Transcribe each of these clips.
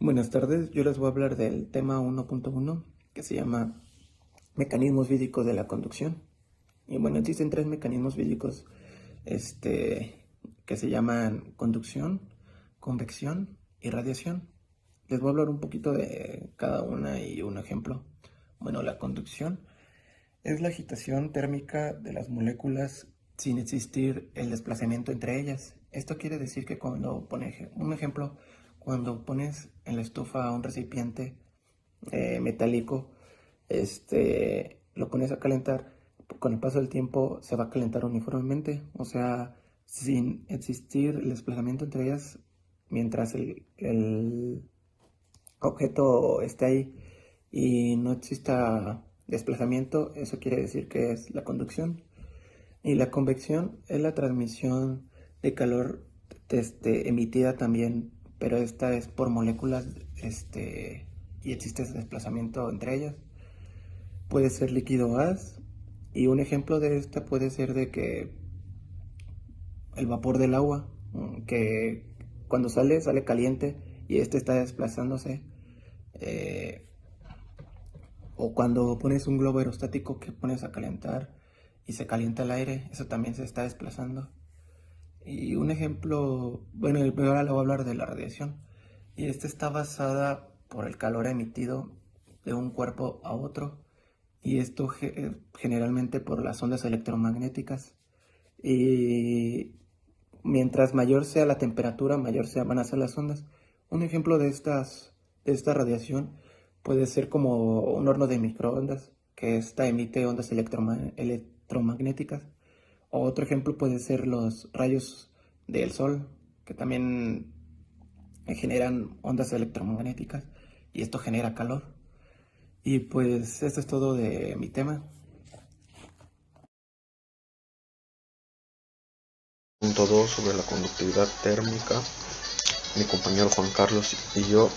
Buenas tardes, yo les voy a hablar del tema 1.1 que se llama mecanismos físicos de la conducción. Y bueno, existen tres mecanismos físicos que se llaman conducción, convección y radiación. Les voy a hablar un poquito de cada una y un ejemplo. Bueno, la conducción es la agitación térmica de las moléculas sin existir el desplazamiento entre ellas. Esto quiere decir que un ejemplo, cuando pones en la estufa un recipiente metálico, lo pones a calentar, con el paso del tiempo se va a calentar uniformemente, o sea, sin existir el desplazamiento entre ellas mientras el objeto esté ahí y no exista desplazamiento. Eso quiere decir que es la conducción. Y la convección es la transmisión de calor emitida también, pero esta es por moléculas y existe ese desplazamiento entre ellas. Puede ser líquido o gas, y un ejemplo de esta puede ser de que el vapor del agua, que cuando sale caliente y este está desplazándose. eh, O cuando pones un globo aerostático que pones a calentar y se calienta el aire, eso también se está desplazando. Y un ejemplo, bueno, ahora le voy a hablar de la radiación. Y esta está basada por el calor emitido de un cuerpo a otro. Y esto generalmente por las ondas electromagnéticas. Y mientras mayor sea la temperatura, van a ser las ondas. Un ejemplo de esta radiación puede ser como un horno de microondas, que esta emite ondas electromagnéticas. O otro ejemplo puede ser los rayos del sol, que también generan ondas electromagnéticas y esto genera calor. Y pues esto es todo de mi tema. Punto 2 sobre la conductividad térmica, mi compañero Juan Carlos y yo,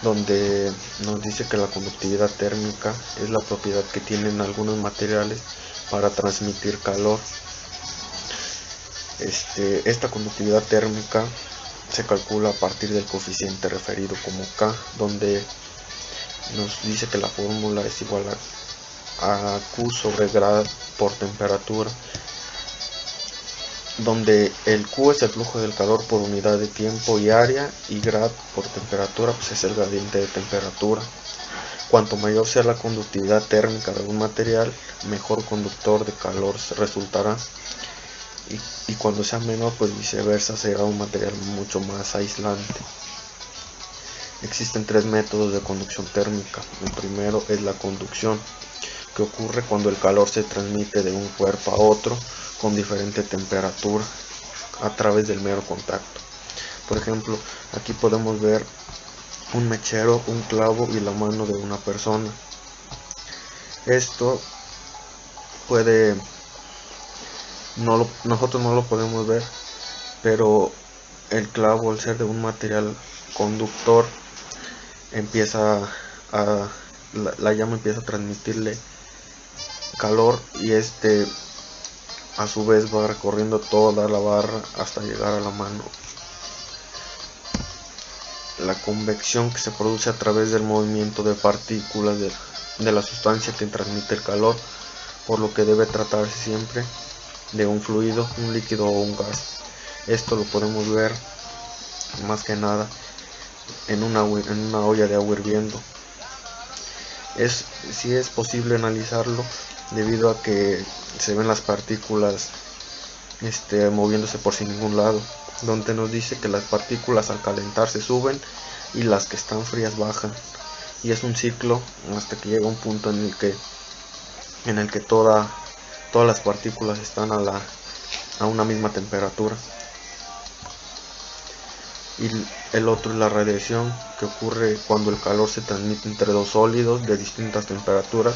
donde nos dice que la conductividad térmica es la propiedad que tienen algunos materiales para transmitir calor. Esta conductividad térmica se calcula a partir del coeficiente referido como K, donde nos dice que la fórmula es igual a Q sobre grado por temperatura, donde el Q es el flujo del calor por unidad de tiempo y área, y grad por temperatura pues es el gradiente de temperatura. Cuanto mayor sea la conductividad térmica de un material, mejor conductor de calor resultará, y cuando sea menor, pues viceversa, será un material mucho más aislante. Existen tres métodos de conducción térmica. El primero es la conducción, que ocurre cuando el calor se transmite de un cuerpo a otro con diferente temperatura a través del mero contacto. Por ejemplo, aquí podemos ver un mechero, un clavo y la mano de una persona. Esto puede, nosotros no lo podemos ver, pero el clavo, al ser de un material conductor, empieza a la llama empieza a transmitirle calor, y a su vez va recorriendo toda la barra hasta llegar a la mano. La convección, que se produce a través del movimiento de partículas de la sustancia que transmite el calor, por lo que debe tratarse siempre de un fluido, un líquido o un gas. Esto lo podemos ver más que nada en una olla de agua hirviendo. Sí es posible analizarlo debido a que se ven las partículas moviéndose por sin ningún lado, donde nos dice que las partículas al calentarse suben y las que están frías bajan, y es un ciclo hasta que llega un punto en el que todas las partículas están a una misma temperatura. Y el otro es la radiación, que ocurre cuando el calor se transmite entre dos sólidos de distintas temperaturas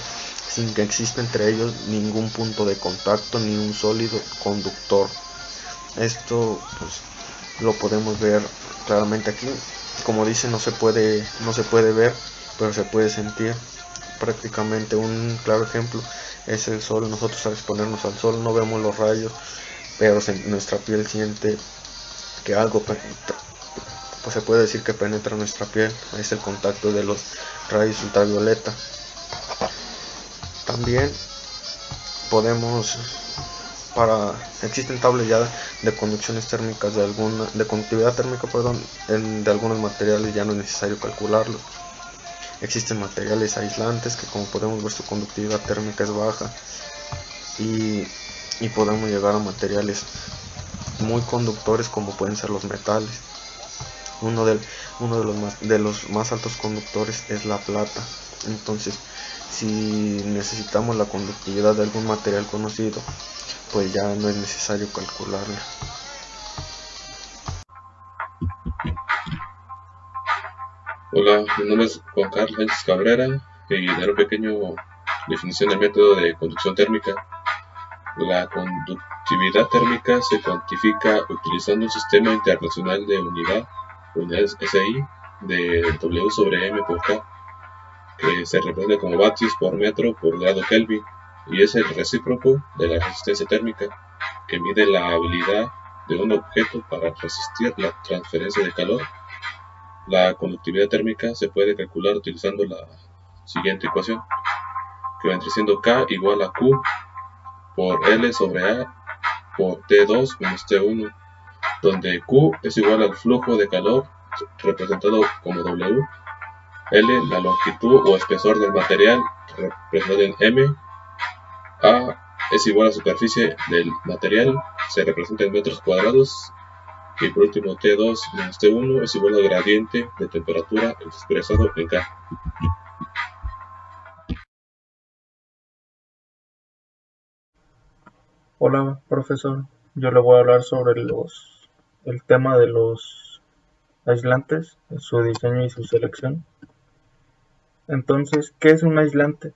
sin que exista entre ellos ningún punto de contacto ni un sólido conductor. Esto pues lo podemos ver claramente aquí. Como dice, no se puede ver, pero se puede sentir. Prácticamente un claro ejemplo es el sol. Nosotros, al exponernos al sol, no vemos los rayos, pero nuestra piel siente que algo pues se puede decir que penetra nuestra piel, es el contacto de los rayos ultravioleta. También podemos, existen tablas ya de conducciones térmicas de conductividad térmica, de algunos materiales ya no es necesario calcularlo. Existen materiales aislantes que, como podemos ver, su conductividad térmica es baja, y podemos llegar a materiales muy conductores como pueden ser los metales. Uno de los más altos conductores es la plata. Entonces, si necesitamos la conductividad de algún material conocido, pues ya no es necesario calcularla. Hola, mi nombre es Juan Carlos Sánchez Cabrera y daré una pequeña definición del método de conducción térmica. La conductividad térmica se cuantifica utilizando un sistema internacional de unidades SI de W sobre M por K, que se representa como vatios por metro por grado Kelvin, y es el recíproco de la resistencia térmica, que mide la habilidad de un objeto para resistir la transferencia de calor. La conductividad térmica se puede calcular utilizando la siguiente ecuación, que vendría siendo K igual a Q por L sobre A por T2 menos T1, donde Q es igual al flujo de calor representado como W, L la longitud o espesor del material representado en M, A es igual a la superficie del material, se representa en metros cuadrados, y por último T2 menos T1 es igual al gradiente de temperatura expresado en K. Hola, profesor. Yo le voy a hablar sobre el tema de los aislantes, su diseño y su selección. Entonces, ¿qué es un aislante?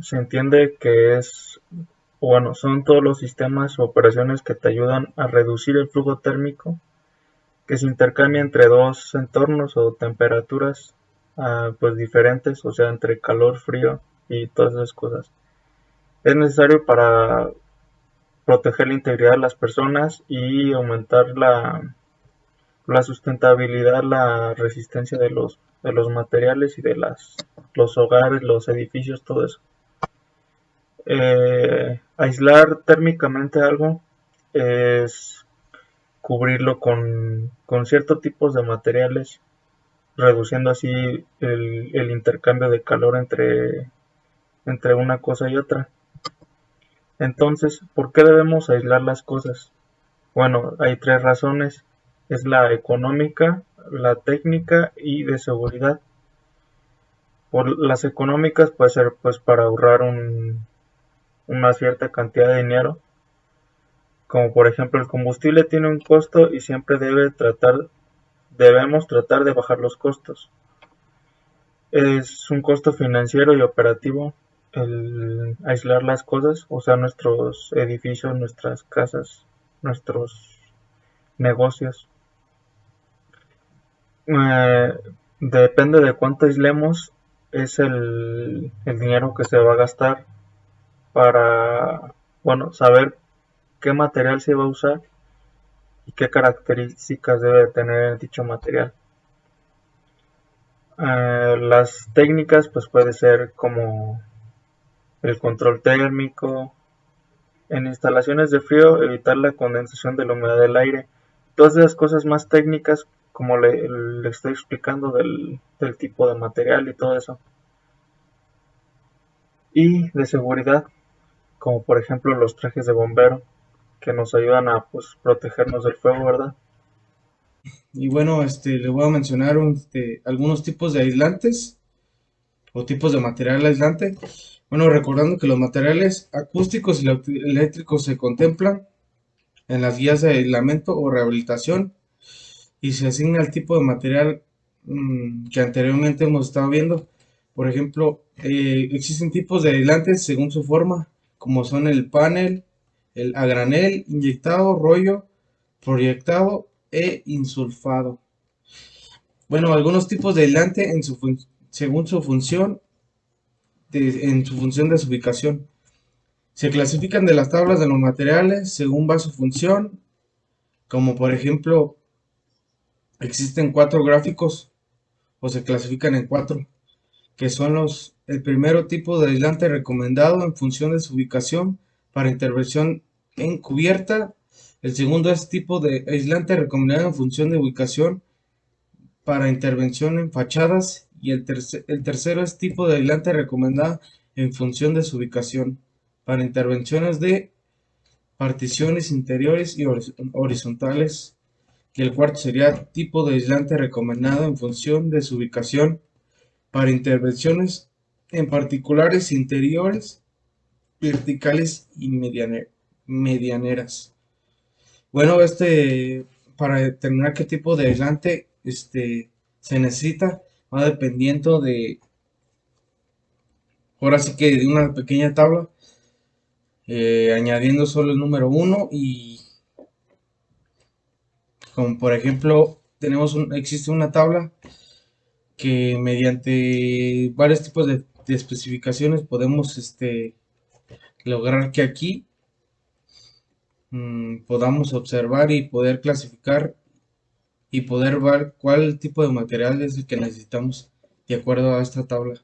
Se entiende que son todos los sistemas o operaciones que te ayudan a reducir el flujo térmico que se intercambia entre dos entornos o temperaturas pues diferentes, o sea, entre calor, frío y todas esas cosas. Es necesario para proteger la integridad de las personas y aumentar la sustentabilidad, la resistencia de los materiales y de los hogares, los edificios, todo eso. Aislar térmicamente algo es cubrirlo con ciertos tipos de materiales, reduciendo así el intercambio de calor entre una cosa y otra. Entonces, ¿por qué debemos aislar las cosas? Bueno, hay tres razones. Es la económica, la técnica y de seguridad. Por las económicas puede ser pues para ahorrar una cierta cantidad de dinero. Como por ejemplo el combustible tiene un costo y siempre debemos tratar de bajar los costos. Es un costo financiero y operativo el aislar las cosas, o sea, nuestros edificios, nuestras casas, nuestros negocios. Depende de cuánto aislemos, es el dinero que se va a gastar para, saber qué material se va a usar y qué características debe tener dicho material. Las técnicas pues puede ser como el control térmico. En instalaciones de frío, evitar la condensación de la humedad del aire. Todas esas cosas más técnicas, como le estoy explicando del tipo de material y todo eso. Y de seguridad, como por ejemplo los trajes de bombero, que nos ayudan a pues protegernos del fuego, ¿verdad? Y bueno, le voy a mencionar algunos tipos de aislantes o tipos de material aislante. Bueno, recordando que los materiales acústicos y eléctricos se contemplan en las guías de aislamiento o rehabilitación y se asigna el tipo de material que anteriormente hemos estado viendo. Por ejemplo, existen tipos de aislantes según su forma, como son el panel, el a granel, inyectado, rollo, proyectado e insulfado. Bueno, algunos tipos de aislante según su función, en su función de su ubicación. Se clasifican de las tablas de los materiales según va su función, como por ejemplo Existen 4 gráficos o se clasifican en 4, que son el primero tipo de aislante recomendado en función de su ubicación para intervención en cubierta. El segundo es tipo de aislante recomendado en función de ubicación para intervención en fachadas. Y el tercero es tipo de aislante recomendado en función de su ubicación para intervenciones de particiones interiores y horizontales. Y el cuarto sería tipo de aislante recomendado en función de su ubicación para intervenciones en particulares interiores, verticales y medianeras. Bueno, para determinar qué tipo de aislante se necesita, va dependiendo ahora sí que de una pequeña tabla, añadiendo solo el número 1 y como por ejemplo existe una tabla que mediante varios tipos de especificaciones podemos lograr que aquí podamos observar y poder clasificar y poder ver cuál tipo de material es el que necesitamos de acuerdo a esta tabla.